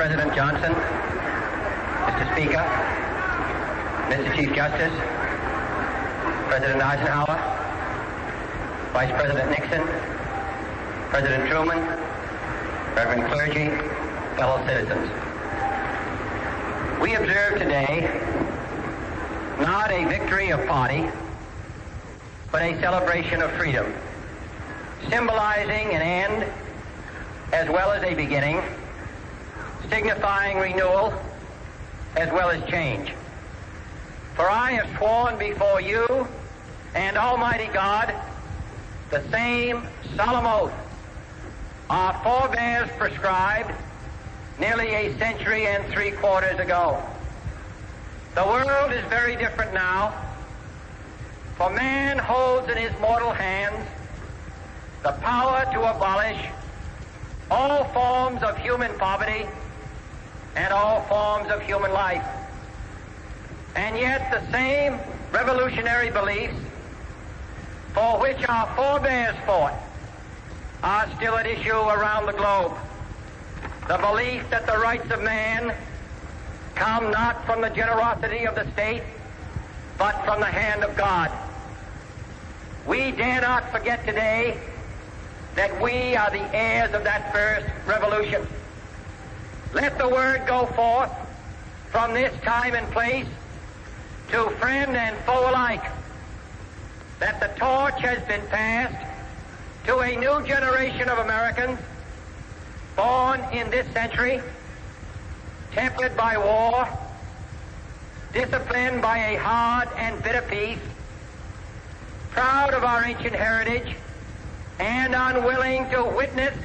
President Johnson, Mr. Speaker, Mr. Chief Justice, President Eisenhower, Vice President Nixon, President Truman, Reverend clergy, fellow citizens. We observe today not a victory of party, but a celebration of freedom, symbolizing an end as well as a beginning, signifying renewal as well as change. For I have sworn before you and Almighty God the same solemn oath our forebears prescribed nearly a century and 3/4 ago. The world is very different now, for man holds in his mortal hands the power to abolish all forms of human poverty and all forms of human life. And yet the same revolutionary beliefs for which our forebears fought are still at issue around the globe. The belief that the rights of man come not from the generosity of the state, but from the hand of God. We dare not forget today that we are the heirs of that first revolution. Let the word go forth from this time and place to friend and foe alike that the torch has been passed to a new generation of Americans born in this century, tempered by war, disciplined by a hard and bitter peace, proud of our ancient heritage, and unwilling to witness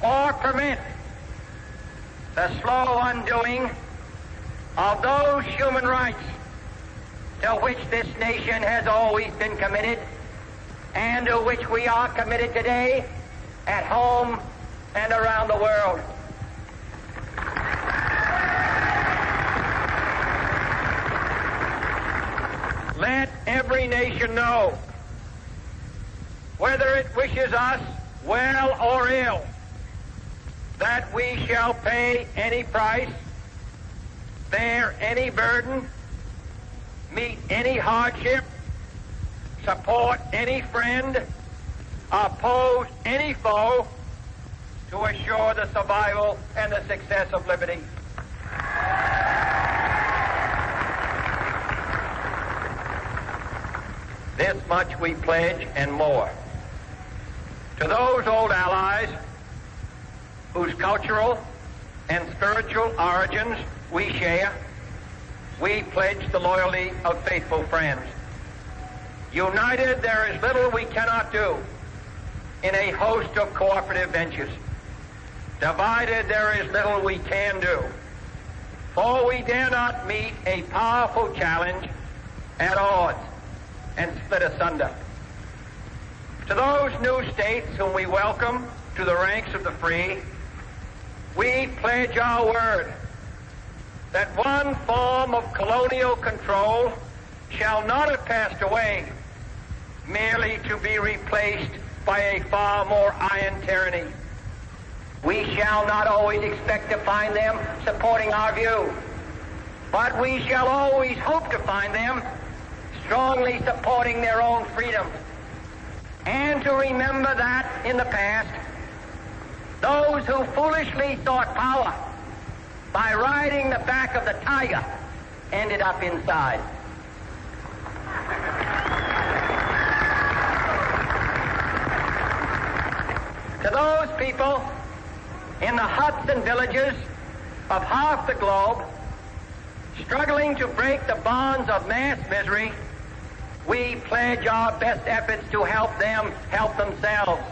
or permit the slow undoing of those human rights to which this nation has always been committed and to which we are committed today at home and around the world. Let every nation know, whether it wishes us well or ill, that we shall pay any price, bear any burden, meet any hardship, support any friend, oppose any foe to assure the survival and the success of liberty. This much we pledge and more. To those old allies whose cultural and spiritual origins we share, we pledge the loyalty of faithful friends. United, there is little we cannot do in a host of cooperative ventures. Divided, there is little we can do, for we dare not meet a powerful challenge at odds and split asunder. To those new states whom we welcome to the ranks of the free, we pledge our word that one form of colonial control shall not have passed away merely to be replaced by a far more iron tyranny. We shall not always expect to find them supporting our view, but we shall always hope to find them strongly supporting their own freedom, and to remember that in the past, those who foolishly sought power by riding the back of the tiger ended up inside. To those people in the huts and villages of half the globe struggling to break the bonds of mass misery, we pledge our best efforts to help them help themselves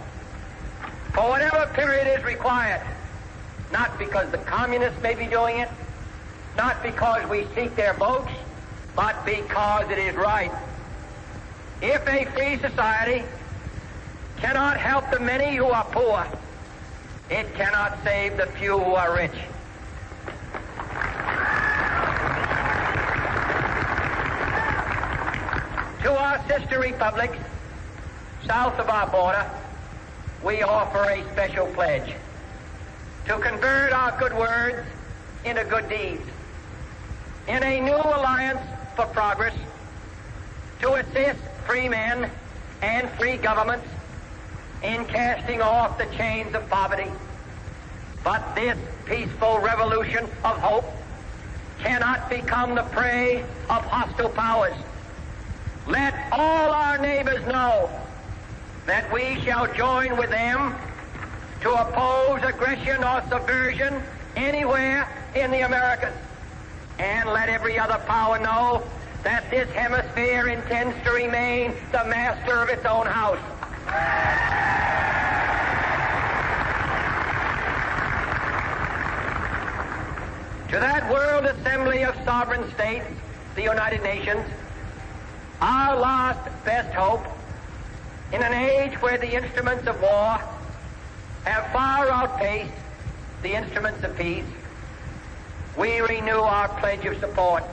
for whatever period is required, not because the communists may be doing it, not because we seek their votes, but because it is right. If a free society cannot help the many who are poor, it cannot save the few who are rich. To our sister republics south of our border, we offer a special pledge to convert our good words into good deeds, in a new alliance for progress, to assist free men and free governments in casting off the chains of poverty. But this peaceful revolution of hope cannot become the prey of hostile powers. Let all our neighbors know that we shall join with them to oppose aggression or subversion anywhere in the Americas. And let every other power know that this hemisphere intends to remain the master of its own house. To that World Assembly of Sovereign States, the United Nations, our last best hope, in an age where the instruments of war have far outpaced the instruments of peace, we renew our pledge of support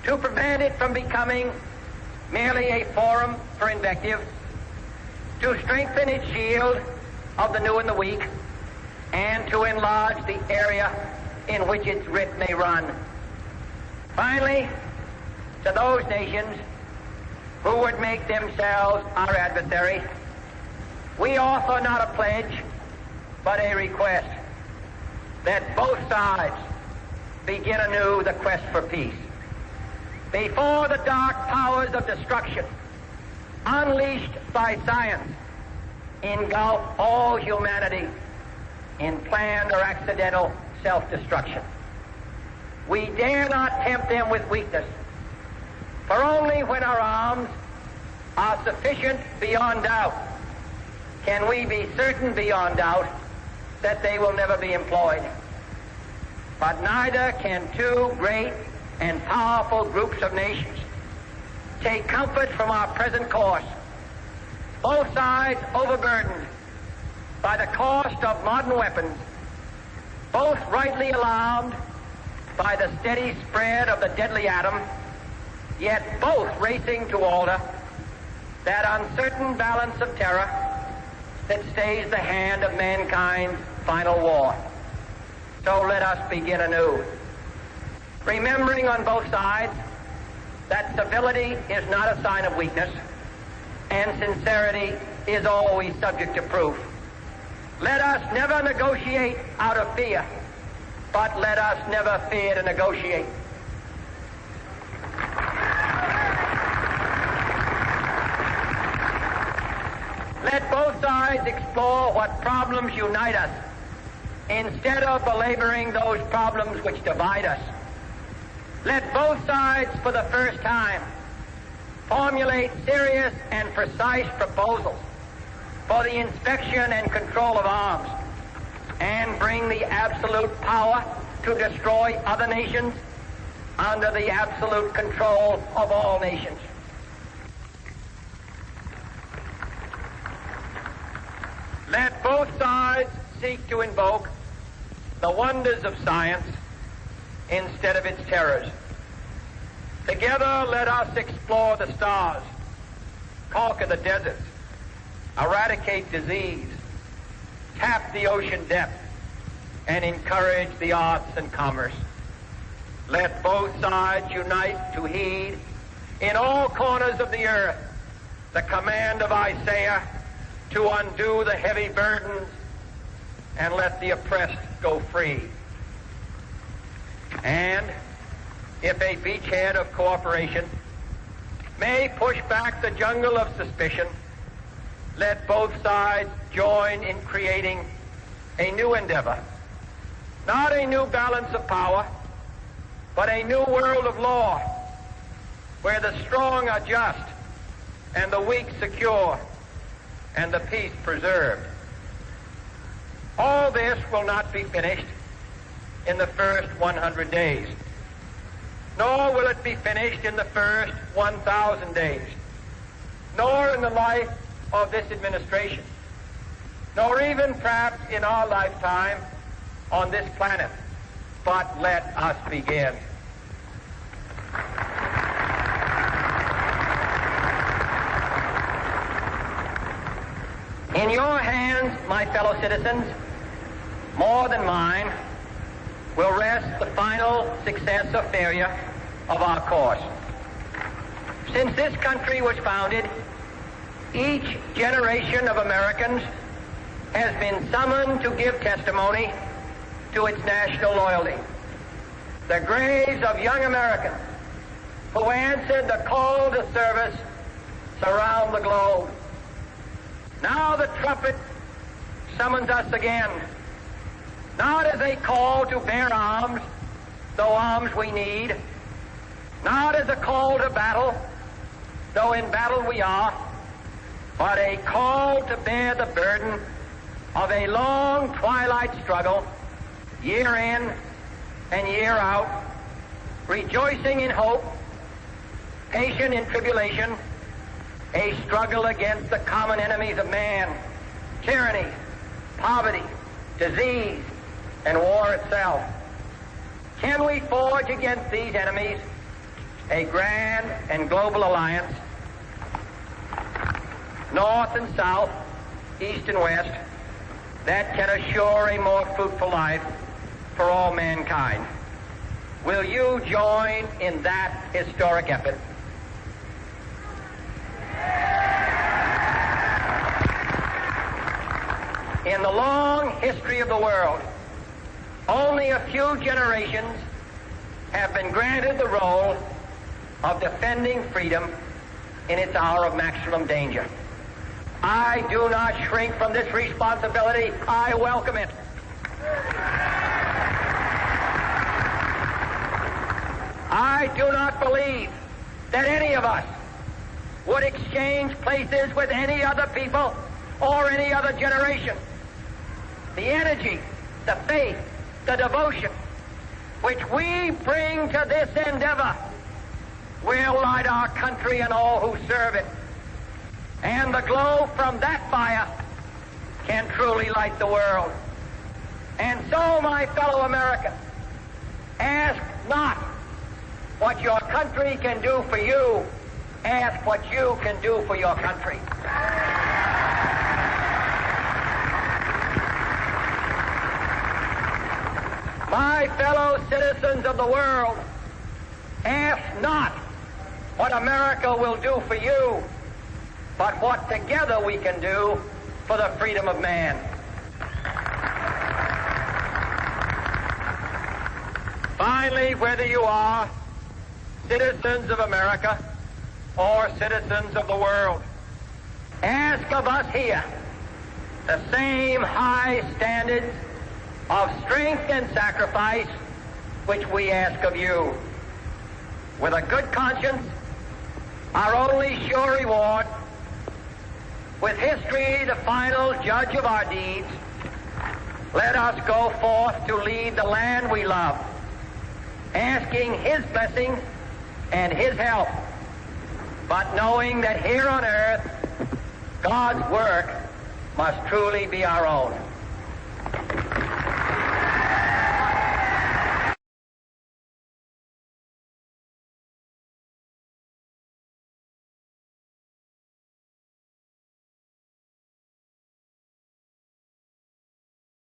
to prevent it from becoming merely a forum for invective, to strengthen its shield of the new and the weak, and to enlarge the area in which its writ may run. Finally, to those nations who would make themselves our adversary, we offer not a pledge, but a request that both sides begin anew the quest for peace. Before the dark powers of destruction, unleashed by science, engulf all humanity in planned or accidental self-destruction, we dare not tempt them with weakness, for only when our arms are sufficient beyond doubt can we be certain beyond doubt that they will never be employed. But neither can two great and powerful groups of nations take comfort from our present course, both sides overburdened by the cost of modern weapons, both rightly alarmed by the steady spread of the deadly atom, yet both racing to alter that uncertain balance of terror that stays the hand of mankind's final war. So let us begin anew, remembering on both sides that civility is not a sign of weakness, and sincerity is always subject to proof. Let us never negotiate out of fear, but let us never fear to negotiate. Let both sides explore what problems unite us, instead of belaboring those problems which divide us. Let both sides, for the first time, formulate serious and precise proposals for the inspection and control of arms, and bring the absolute power to destroy other nations under the absolute control of all nations. Let both sides seek to invoke the wonders of science instead of its terrors. Together, let us explore the stars, conquer the deserts, eradicate disease, tap the ocean depth, and encourage the arts and commerce. Let both sides unite to heed in all corners of the earth the command of Isaiah to undo the heavy burdens and let the oppressed go free. And if a beachhead of cooperation may push back the jungle of suspicion, let both sides join in creating a new endeavor, not a new balance of power, but a new world of law, where the strong are just and the weak secure and the peace preserved. All this will not be finished in the first 100 days, nor will it be finished in the first 1,000 days, nor in the life of this administration, nor even perhaps in our lifetime on this planet. But let us begin. In your hands, my fellow citizens, more than mine, will rest the final success or failure of our course. Since this country was founded, each generation of Americans has been summoned to give testimony to its national loyalty. The graves of young Americans who answered the call to service surround the globe. Now the trumpet summons us again, not as a call to bear arms, though arms we need, not as a call to battle, though in battle we are, but a call to bear the burden of a long twilight struggle, year in and year out, rejoicing in hope, patient in tribulation, a struggle against the common enemies of man, tyranny, poverty, disease, and war itself. Can we forge against these enemies a grand and global alliance, north and south, east and west, that can assure a more fruitful life for all mankind? Will you join in that historic effort? In the long history of the world, only a few generations have been granted the role of defending freedom in its hour of maximum danger. I do not shrink from this responsibility. I welcome it. I do not believe that any of us would exchange places with any other people or any other generation. The energy, the faith, the devotion which we bring to this endeavor will light our country and all who serve it. And the glow from that fire can truly light the world. And so, my fellow Americans, ask not what your country can do for you, ask what you can do for your country. My fellow citizens of the world, ask not what America will do for you, but what together we can do for the freedom of man. Finally, whether you are citizens of America or citizens of the world, ask of us here the same high standards of strength and sacrifice which we ask of you. With a good conscience, our only sure reward, with history the final judge of our deeds, let us go forth to lead the land we love, asking His blessing and His help, but knowing that here on earth, God's work must truly be our own.